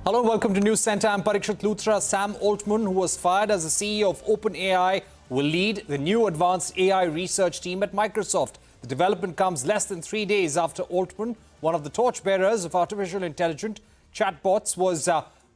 Hello and welcome to News Center. I'm Parikshit Luthra. Sam Altman, who was fired as the CEO of OpenAI, will lead the new advanced AI research team at Microsoft. The development comes less than 3 days after Altman, one of the torchbearers of artificial intelligent chatbots, was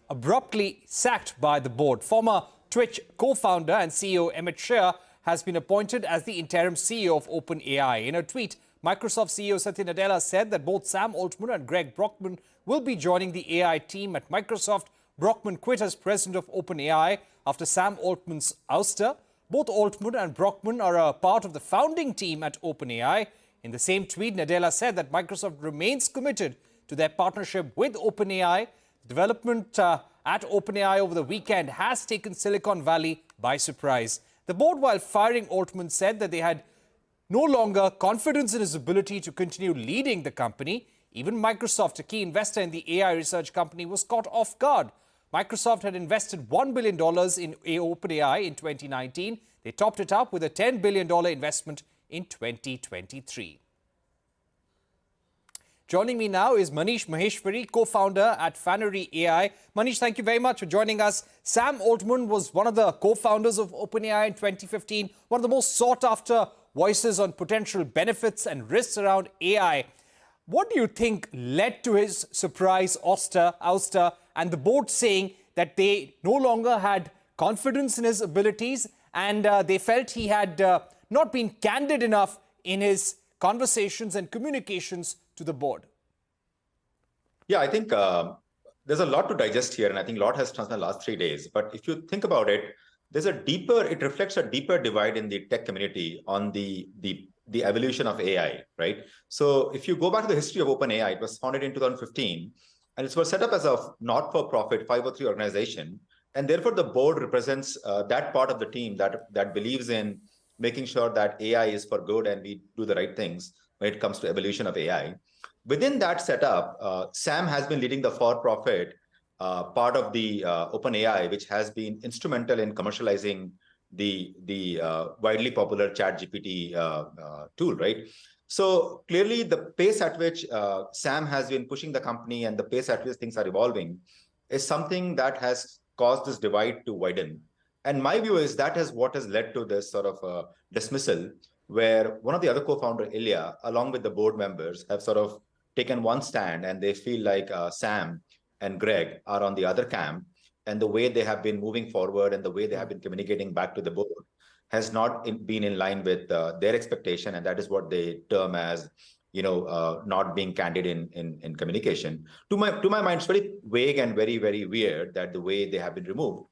abruptly sacked by the board. Former Twitch co-founder and CEO Emmett Shear has been appointed as the interim CEO of OpenAI. In a tweet, Microsoft CEO Satya Nadella said that both Sam Altman and Greg Brockman will be joining the AI team at Microsoft. Brockman quit as president of OpenAI after Sam Altman's ouster. Both Altman and Brockman are a part of the founding team at OpenAI. In the same tweet, Nadella said that Microsoft remains committed to their partnership with OpenAI. Development at OpenAI over the weekend has taken Silicon Valley by surprise. The board, while firing Altman, said that they had no longer confidence in his ability to continue leading the company. Even Microsoft, a key investor in the AI research company, was caught off guard. Microsoft had invested $1 billion in OpenAI in 2019. They topped it up with a $10 billion investment in 2023. Joining me now is Manish Maheshwari, co-founder at Fanory.ai. Manish, thank you very much for joining us. Sam Altman was one of the co-founders of OpenAI in 2015, one of the most sought-after voices on potential benefits and risks around AI. What do you think led to his surprise ouster and the board saying that they no longer had confidence in his abilities and they felt he had not been candid enough in his conversations and communications to the board? Yeah, I think there's a lot to digest here, and I think a lot has transpired in the last 3 days. But if you think about it, it reflects a deeper divide in the tech community on the evolution of AI, right? So if you go back to the history of OpenAI, it was founded in 2015, and it was set up as a not-for-profit 503 organization. And therefore, the board represents that part of the team that believes in making sure that AI is for good and we do the right things when it comes to evolution of AI. Within that setup, Sam has been leading the for-profit part of the OpenAI, which has been instrumental in commercializing the widely popular ChatGPT tool, right? So clearly, the pace at which Sam has been pushing the company and the pace at which things are evolving is something that has caused this divide to widen. And my view is that is what has led to this sort of dismissal, where one of the other co-founder, Ilya, along with the board members, have sort of taken one stand, and they feel like Sam and Greg are on the other camp, and the way they have been moving forward and the way they have been communicating back to the board has not been in line with their expectation, and that is what they term as, not being candid in communication. To my mind, it's very vague and very, very weird that the way they have been removed.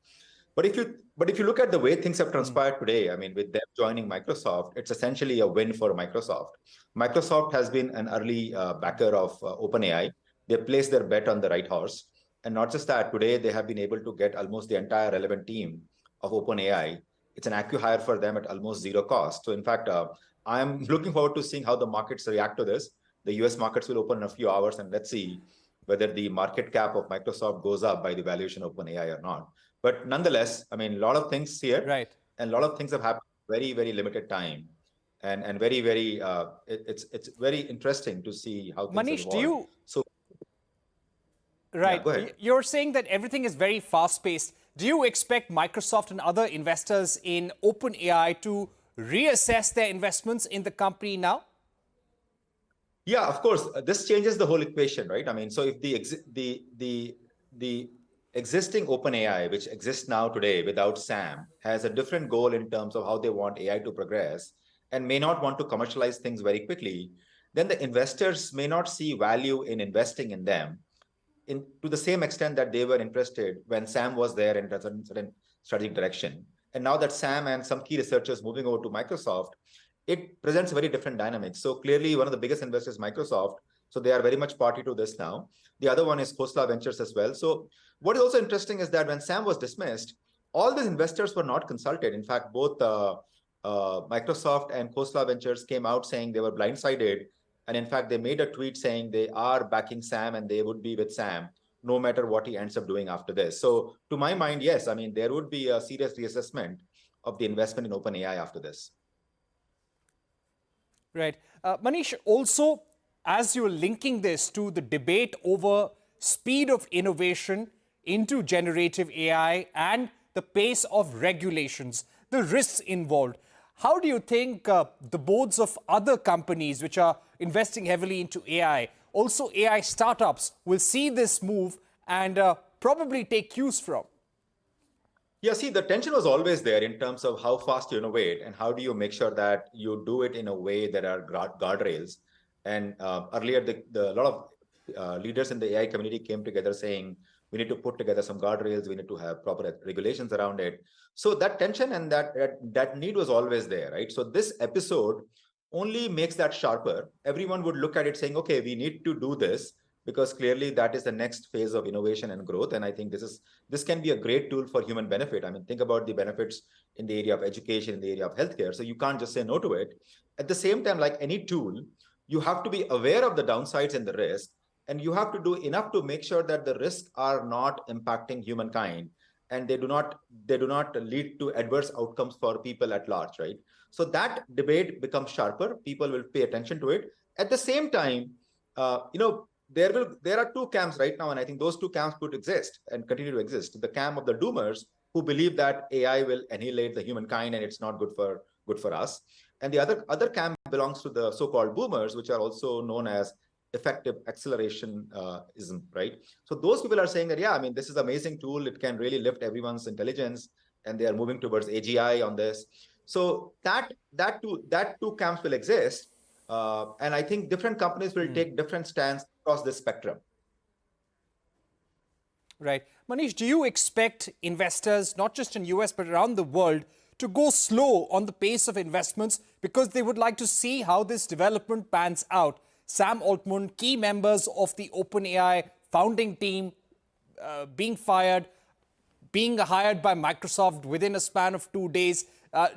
But if you look at the way things have transpired today, I mean, with them joining Microsoft, it's essentially a win for Microsoft. Microsoft has been an early backer of OpenAI. They placed their bet on the right horse. And not just that, today they have been able to get almost the entire relevant team of OpenAI. It's an acqui-hire for them at almost zero cost. So in fact, I'm looking forward to seeing how the markets react to this. The US markets will open in a few hours, and let's see whether the market cap of Microsoft goes up by the valuation of OpenAI or not. But nonetheless, I mean, a lot of things here, right? And a lot of things have happened in very, very limited time. And very, very, it's very interesting to see how things Manish, evolve. do you... So, right. Yeah, go ahead. You're saying that everything is very fast-paced. Do you expect Microsoft and other investors in OpenAI to reassess their investments in the company now? Yeah, of course. This changes the whole equation, right? I mean, so if the existing OpenAI, which exists now today without Sam, has a different goal in terms of how they want AI to progress and may not want to commercialize things very quickly, then the investors may not see value in investing in them to the same extent that they were interested when Sam was there in a certain strategic direction. And now that Sam and some key researchers moving over to Microsoft, it presents a very different dynamic. So clearly, one of the biggest investors is Microsoft. So they are very much party to this now. The other one is Khosla Ventures as well. So what is also interesting is that when Sam was dismissed, all these investors were not consulted. In fact, both Microsoft and Khosla Ventures came out saying they were blindsided. And in fact, they made a tweet saying they are backing Sam and they would be with Sam no matter what he ends up doing after this. So to my mind, yes, I mean, there would be a serious reassessment of the investment in OpenAI after this. Right. Manish, also, as you're linking this to the debate over speed of innovation, into generative AI and the pace of regulations, the risks involved. How do you think the boards of other companies which are investing heavily into AI, also AI startups, will see this move and probably take cues from? Yeah, see, the tension was always there in terms of how fast you innovate and how do you make sure that you do it in a way that are guardrails. And earlier, a lot of leaders in the AI community came together saying, we need to put together some guardrails, we need to have proper regulations around it. So that tension and that need was always there, right? So this episode only makes that sharper. Everyone would look at it saying, okay, we need to do this, because clearly that is the next phase of innovation and growth. And I think this can be a great tool for human benefit. I mean, think about the benefits in the area of education, in the area of healthcare. So you can't just say no to it. At the same time, like any tool, you have to be aware of the downsides and the risk, and you have to do enough to make sure that the risks are not impacting humankind, and they do not lead to adverse outcomes for people at large, right? So that debate becomes sharper. People will pay attention to it. At the same time, there are two camps right now, and I think those two camps could exist and continue to exist. The camp of the doomers, who believe that AI will annihilate the humankind and it's not good for us, and the other camp belongs to the so-called boomers, which are also known as effective accelerationism, right? So those people are saying that, yeah, I mean, this is an amazing tool. It can really lift everyone's intelligence, and they are moving towards AGI on this. So that two camps will exist. And I think different companies will take different stands across this spectrum. Right. Manish, do you expect investors, not just in US, but around the world, to go slow on the pace of investments because they would like to see how this development pans out? Sam Altman, key members of the OpenAI founding team, being fired, being hired by Microsoft within a span of 2 days.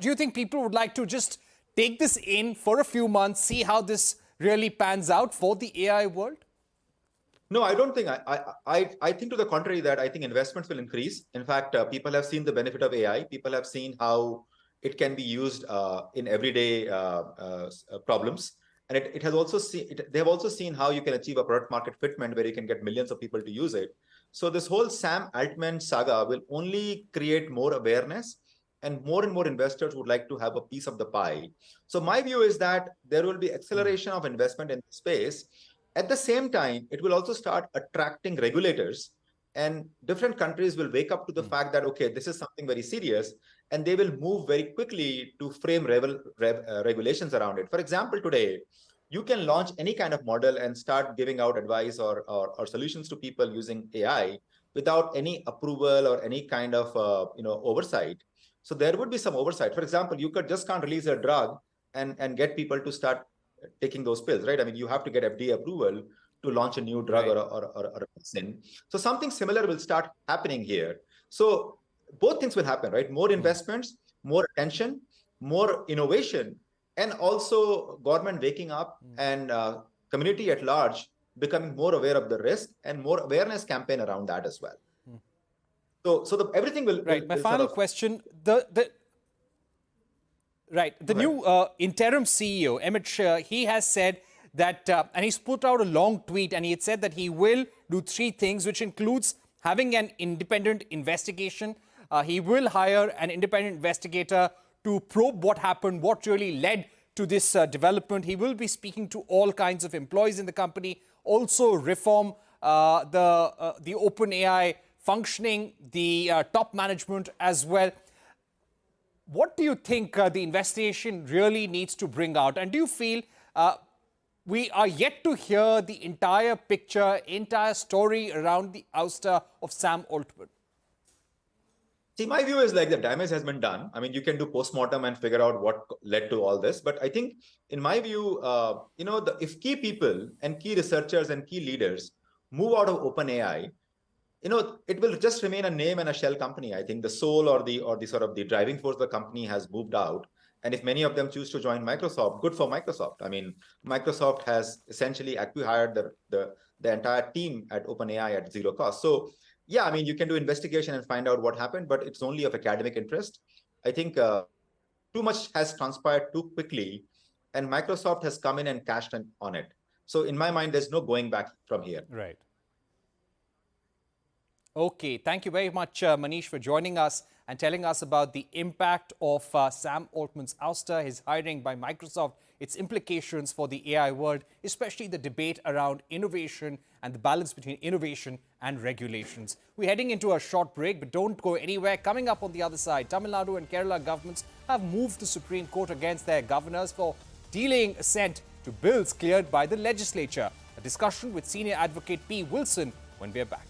Do you think people would like to just take this in for a few months, see how this really pans out for the AI world? No, I don't think. I think to the contrary, that I think investments will increase. In fact, people have seen the benefit of AI. People have seen how it can be used in everyday problems. And it has also they have also seen how you can achieve a product market fitment where you can get millions of people to use it. So this whole Sam Altman saga will only create more awareness, and more investors would like to have a piece of the pie. So my view is that there will be acceleration of investment in the space. At the same time, it will also start attracting regulators, and different countries will wake up to the fact that, okay, this is something very serious, and they will move very quickly to frame regulations around it. For example, today, you can launch any kind of model and start giving out advice or solutions to people using AI without any approval or any kind of oversight. So there would be some oversight. For example, you can't release a drug and get people to start taking those pills, right? I mean, you have to get FDA approval to launch a new drug, right, or a vaccine. So something similar will start happening here. So both things will happen, right? More investments, more attention, more innovation, and also government waking up and community at large becoming more aware of the risk, and more awareness campaign around that as well. So everything will. Right. My final question: the new interim CEO, Emmett Shear, he has said that, and he's put out a long tweet, and he had said that he will do 3 things, which includes having an independent investigation. He will hire an independent investigator to probe what happened, what really led to this development. He will be speaking to all kinds of employees in the company, also reform the OpenAI functioning, the top management as well. What do you think the investigation really needs to bring out? And do you feel we are yet to hear the entire picture, entire story around the ouster of Sam Altman? See, my view is like the damage has been done. I mean, you can do postmortem and figure out what led to all this. But I think, in my view, if key people and key researchers and key leaders move out of OpenAI, it will just remain a name and a shell company. I think the soul or the sort of the driving force of the company has moved out. And if many of them choose to join Microsoft, good for Microsoft. I mean, Microsoft has essentially acquired the entire team at OpenAI at zero cost. So yeah, I mean, you can do investigation and find out what happened, but it's only of academic interest. I think too much has transpired too quickly, and Microsoft has come in and cashed in on it. So in my mind, there's no going back from here. Right. Okay, thank you very much, Manish, for joining us and telling us about the impact of Sam Altman's ouster, his hiring by Microsoft, its implications for the AI world, especially the debate around innovation and the balance between innovation and regulations. We're heading into a short break, but don't go anywhere. Coming up on the other side, Tamil Nadu and Kerala governments have moved the Supreme Court against their governors for delaying assent to bills cleared by the legislature. A discussion with senior advocate P. Wilson when we're back.